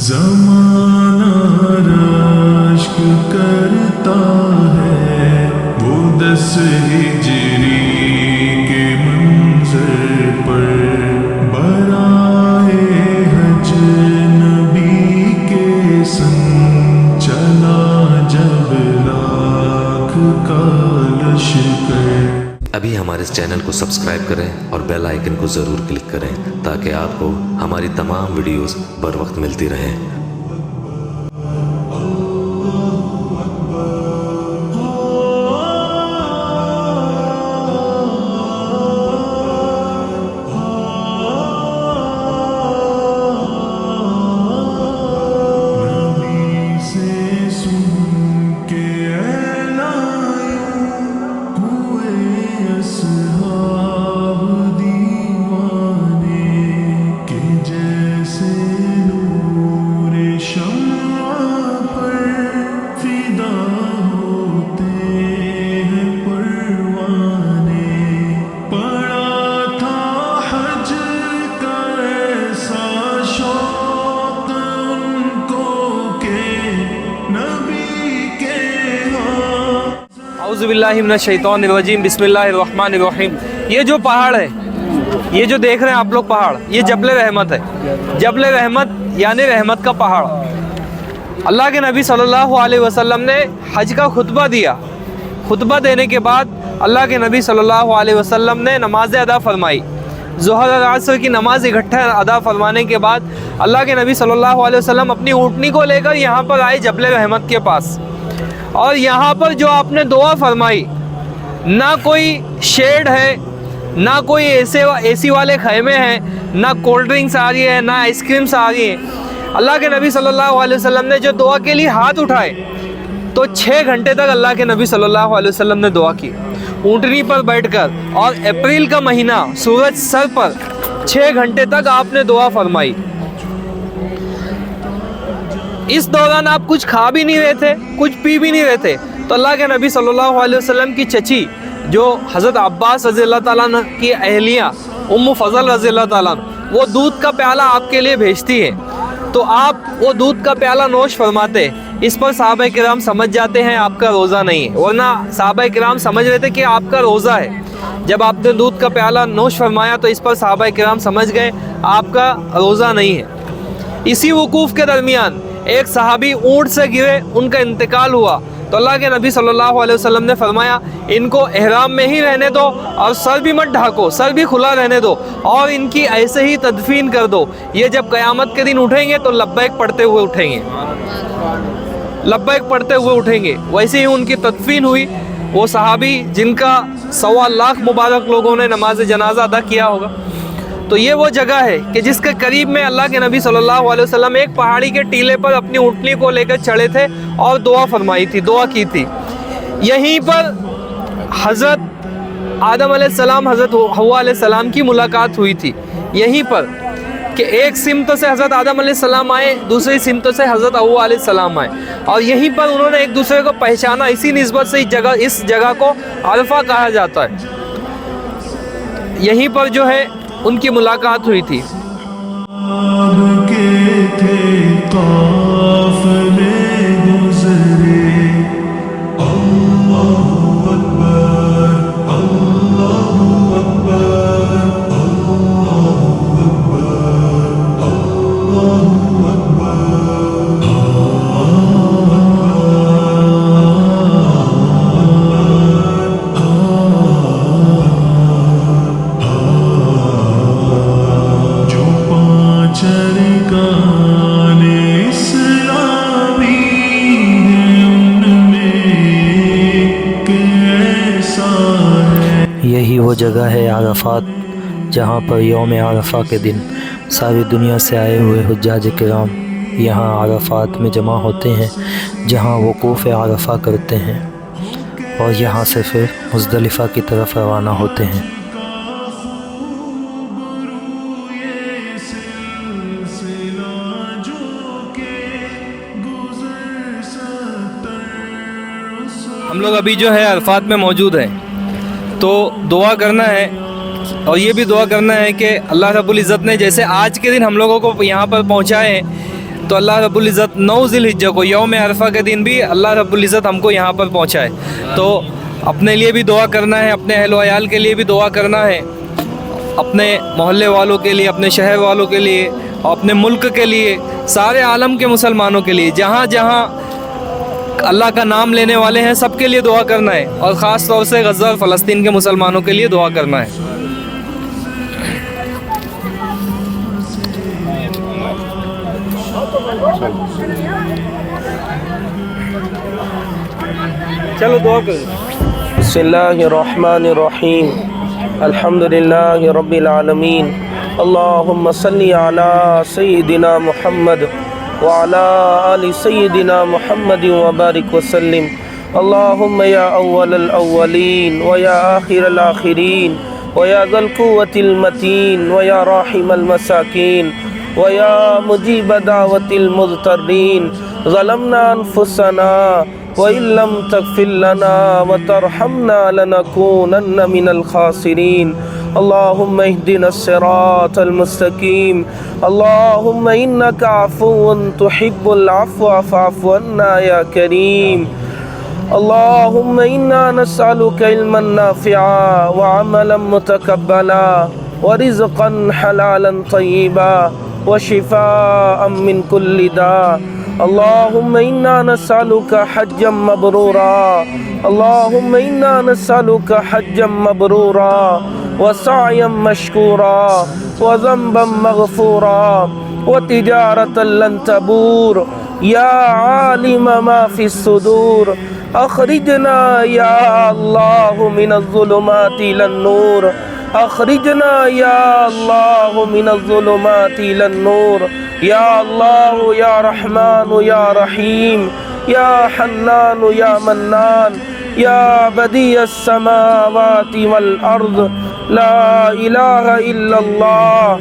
زمانہ رشک کرتا ہے وہ 10 ہجری کے منظر پر برائے حج نبی کے سنگ چلا جب لاکھ کا لشکر۔ ابھی ہمارے اس چینل کو سبسکرائب کریں اور بیل آئیکن کو ضرور کلک کریں تاکہ آپ کو ہماری تمام ویڈیوز بر وقت ملتی رہیں۔ اعوذ باللہ من الشیطان الرجیم، بسم اللہ الرحمن الرحیم۔ یہ جو پہاڑ ہے، یہ جو دیکھ رہے ہیں آپ لوگ پہاڑ، یہ جبل رحمت ہے۔ جبل رحمت یعنی رحمت کا پہاڑ۔ اللہ کے نبی صلی اللہ علیہ وسلم نے حج کا خطبہ دیا۔ خطبہ دینے کے بعد اللہ کے نبی صلی اللہ علیہ وسلم نے نماز ادا فرمائی۔ ظہر اور عصر کی نماز اکٹھے ادا فرمانے کے بعد اللہ کے نبی صلی اللہ علیہ وسلم اپنی اونٹنی کو لے کر یہاں پر آئے جبل رحمت کے پاس، اور یہاں پر جو آپ نے دعا فرمائی، نہ کوئی شیڈ ہے، نہ کوئی اے سی والے خیمے ہیں، نہ کولڈ ڈرنکس آ رہی ہے، نہ آئس کریمس آ رہی ہیں۔ اللہ کے نبی صلی اللہ علیہ وسلم نے جو دعا کے لیے ہاتھ اٹھائے تو 6 گھنٹے تک اللہ کے نبی صلی اللہ علیہ وسلم نے دعا کی اونٹنی پر بیٹھ کر، اور اپریل کا مہینہ سورج سر پر 6 گھنٹے تک آپ نے دعا فرمائی۔ اس دوران آپ کچھ کھا بھی نہیں رہے تھے، کچھ پی بھی نہیں رہے تھے، تو اللہ کے نبی صلی اللہ علیہ وسلم کی چچی جو حضرت عباس رضی اللہ تعالیٰ عنہ کی اہلیہ ام فضل رضی اللہ تعالیٰ عنہ، وہ دودھ کا پیالہ آپ کے لیے بھیجتی ہے، تو آپ وہ دودھ کا پیالہ نوش فرماتے۔ اس پر صحابہ کرام سمجھ جاتے ہیں آپ کا روزہ نہیں ہے، ورنہ صحابہ کرام سمجھ رہے تھے کہ آپ کا روزہ ہے۔ جب آپ نے دودھ کا پیالہ نوش فرمایا تو اس پر صحابہ کرام سمجھ گئے آپ کا روزہ نہیں ہے۔ اسی وقوف کے درمیان ایک صحابی اونٹ سے گرے، ان کا انتقال ہوا، تو اللہ کے نبی صلی اللہ علیہ وسلم نے فرمایا ان کو احرام میں ہی رہنے دو، اور سر بھی مت ڈھانکو، سر بھی کھلا رہنے دو، اور ان کی ایسے ہی تدفین کر دو۔ یہ جب قیامت کے دن اٹھیں گے تو لبیک پڑھتے ہوئے اٹھیں گے، لبیک پڑھتے ہوئے اٹھیں گے۔ ویسے ہی ان کی تدفین ہوئی۔ وہ صحابی جن کا 1.25 لاکھ مبارک لوگوں نے نماز جنازہ ادا کیا ہوگا۔ تو یہ وہ جگہ ہے کہ جس کے قریب میں اللہ کے نبی صلی اللہ علیہ وسلم ایک پہاڑی کے ٹیلے پر اپنی اونٹنی کو لے کر چڑھے تھے اور دعا فرمائی تھی، دعا کی تھی۔ یہیں پر حضرت آدم علیہ السلام، حضرت حوا علیہ السلام کی ملاقات ہوئی تھی، یہیں پر کہ ایک سمت سے حضرت آدم علیہ السلام آئے، دوسری سمت سے حضرت حوا علیہ السلام آئے، اور یہیں پر انہوں نے ایک دوسرے کو پہچانا۔ اسی نسبت سے اس جگہ کو عرفہ کہا جاتا ہے۔ یہیں پر جو ہے ان کی ملاقات ہوئی تھی۔ یہی وہ جگہ ہے عرفات، جہاں پر یوم عرفہ کے دن ساری دنیا سے آئے ہوئے حجاج کرام یہاں عرفات میں جمع ہوتے ہیں، جہاں وقوف عرفہ کرتے ہیں، اور یہاں سے پھر مزدلفہ کی طرف روانہ ہوتے ہیں۔ ہم لوگ ابھی جو ہے عرفات میں موجود ہیں، تو دعا کرنا ہے، اور یہ بھی دعا کرنا ہے کہ اللہ رب العزت نے جیسے آج کے دن ہم لوگوں کو یہاں پر پہنچائے ہیں، تو اللہ رب العزت 9 ذی الحجہ کو یوم عرفہ کے دن بھی اللہ رب العزت ہم کو یہاں پر پہنچائے. تو اپنے لیے بھی دعا کرنا ہے, اپنے اہل و عیال کے لیے بھی دعا کرنا ہے, اپنے محلے والوں کے لیے, اپنے شہر والوں کے لیے, اور اپنے ملک کے لیے, سارے عالم کے مسلمانوں کے لیے, جہاں جہاں اللہ کا نام لینے والے ہیں سب کے لیے دعا کرنا ہے, اور خاص طور سے غزہ اور فلسطین کے مسلمانوں کے لیے دعا کرنا ہے. چلو دعا کریں. بسم اللہ الرحمن الرحیم الحمد للہ رب العالمین اللہم صلی علی سیدنا محمد وعلی آل سیدنا محمد وبارک وسلم. اللہم یا اول الاولین ویا آخر الآخرین ویا ذا القوة المتین ویا راحم المساکین ویا مجیب دعوت المضطرین ظلمنا انفسنا وَإِن لَّمْ تَغْفِرْ لَنَا وَتَرْحَمْنَا لَنَكُونَنَّ مِنَ الْخَاسِرِينَ. اللهم اهدنا الصراط المستقيم. اللهم إنك عفو تحب العفو فاعف عنا يا كريم. اللهم إنا نسألك علما نافعا وعملا متقبلا ورزقا حلالا طيبا وشفاء من كل داء. اللهم إنا نسألك حجا مبرورا. اللهم إنا نسألك حجا مبرورا وسعيا مشكورا وذنبا مغفورا وتجارة لن تبور. يا عالم ما في الصدور أخرجنا يا الله من الظلمات إلى النور. أخرجنا يا الله من الظلمات إلى النور. يا الله يا رحمن يا رحيم يا حنان يا منان يا بديع السماوات والأرض. لا إله إلا الله.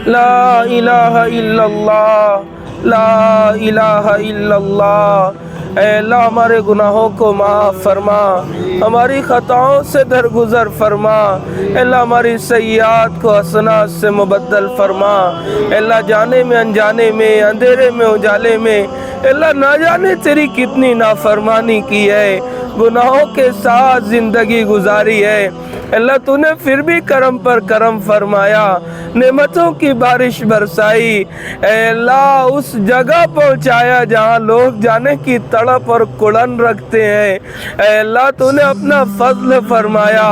لا إله إلا الله. لا إله إلا الله. اے اللہ ہمارے گناہوں کو معاف فرما, ہماری خطاؤں سے درگزر فرما. اے اللہ ہماری سیئات کو حسنات سے مبدل فرما. اے اللہ جانے میں انجانے میں, اندھیرے میں اجالے میں, اے اللہ نہ جانے تیری کتنی نافرمانی کی ہے, گناہوں کے ساتھ زندگی گزاری ہے. اللہ تو نے پھر بھی کرم پر کرم فرمایا, نعمتوں کی بارش برسائی. اے اللہ اس جگہ پہنچایا جہاں لوگ جانے کی تڑپ اور کڑن رکھتے ہیں. اے اللہ تو نے اپنا فضل فرمایا.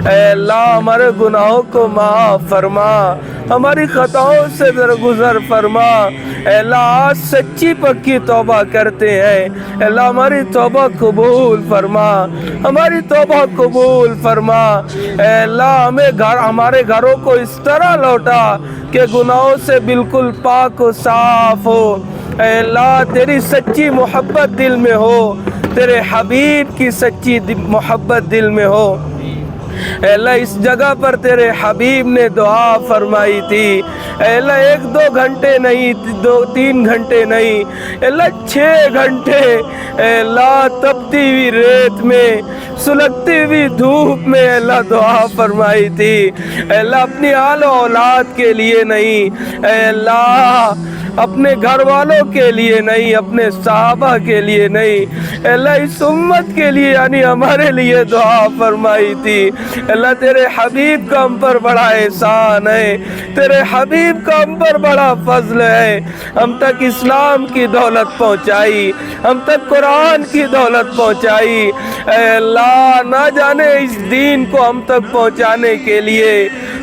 اے اللہ ہمارے گناہوں کو معاف فرما, ہماری خطاؤں سے درگزر فرما. اے اللہ آج سچی پکی توبہ کرتے ہیں. اے اللہ ہماری توبہ قبول فرما, ہماری توبہ قبول فرما. اے اللہ ہمارے گھروں کو اس طرح لوٹا کہ گناہوں سے بالکل پاک و صاف ہو. اے اللہ تیری سچی محبت دل میں ہو, تیرے حبیب کی سچی محبت دل میں ہو. اے اللہ اس جگہ پر تیرے حبیب نے دعا فرمائی تھی. اے اللہ 1-2 گھنٹے نہیں, 2-3 گھنٹے نہیں, اے اللہ 6 گھنٹے. اے اللہ تپتی ہوئی ریت میں, سلگتی ہوئی دھوپ میں اے اللہ دعا فرمائی تھی. اے اللہ اپنی آل و اولاد کے لیے نہیں, اے اللہ اپنے گھر والوں کے لیے نہیں, اپنے صحابہ کے لیے نہیں, اے اللہ اس امت کے لیے یعنی ہمارے لیے دعا فرمائی تھی. اللہ تیرے حبیب کا ہم پر بڑا احسان ہے, تیرے حبیب کا ہم پر بڑا فضل ہے. ہم تک اسلام کی دولت پہنچائی, ہم تک قرآن کی دولت پہنچائی. اے اللہ نہ جانے اس دین کو ہم تک پہنچانے کے لیے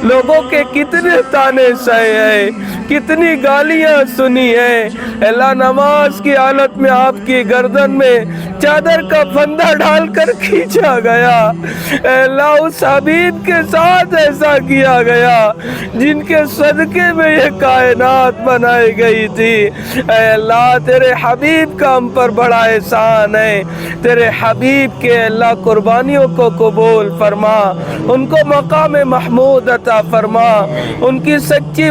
لوگوں کے کتنے تانے سہے ہیں, کتنی گالیاں سنی ہیں. اللہ نماز کی حالت میں آپ کی گردن میں چادر کا پھندا ڈال کر کھینچا گیا. اے اللہ اس حبیب کے ساتھ ایسا کیا گیا جن کے صدقے میں یہ کائنات بنائی گئی تھی. اے اللہ تیرے حبیب کا ہم پر بڑا احسان ہے. تیرے حبیب کے اللہ قربانیوں کو قبول فرما, ان کو مقام محمود عطا فرما, ان کی سچی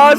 8